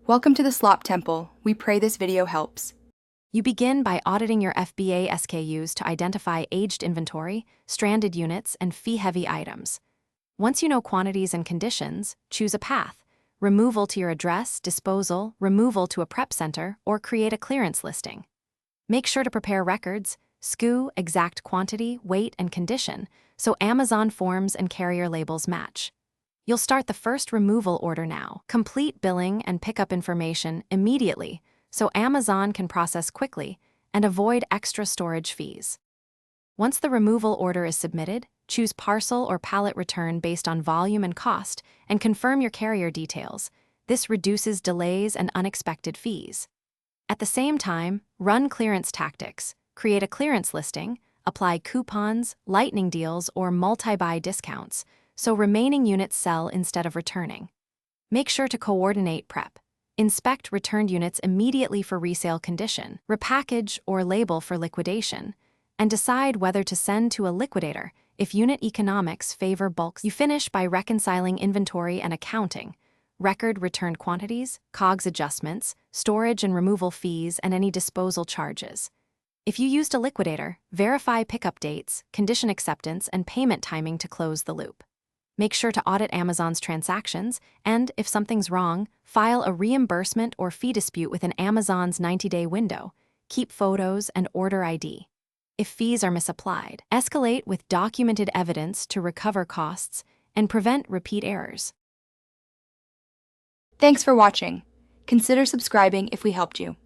Welcome to the Slop Temple. We pray this video helps. You begin by auditing your FBA SKUs to identify aged inventory, stranded units, and fee-heavy items. Once you know quantities and conditions, choose a path: removal to your address, disposal, removal to a prep center, or create a clearance listing. Make sure to prepare records, SKU, exact quantity, weight, and condition, so Amazon forms and carrier labels match. You'll start the first removal order now. Complete billing and pickup information immediately so Amazon can process quickly and avoid extra storage fees. Once the removal order is submitted, choose parcel or pallet return based on volume and cost and confirm your carrier details. This reduces delays and unexpected fees. At the same time, run clearance tactics. Create a clearance listing, apply coupons, lightning deals, or multi-buy discounts, so remaining units sell instead of returning. Make sure to coordinate prep. Inspect returned units immediately for resale condition, repackage or label for liquidation, and decide whether to send to a liquidator if unit economics favor bulk. You finish by reconciling inventory and accounting, record returned quantities, COGS adjustments, storage and removal fees, and any disposal charges. If you used a liquidator, verify pickup dates, condition acceptance, and payment timing to close the loop. Make sure to audit Amazon's transactions, and if something's wrong, file a reimbursement or fee dispute within Amazon's 90-day window. Keep photos and order ID. If fees are misapplied, escalate with documented evidence to recover costs and prevent repeat errors. Thanks for watching. Consider subscribing if we helped you.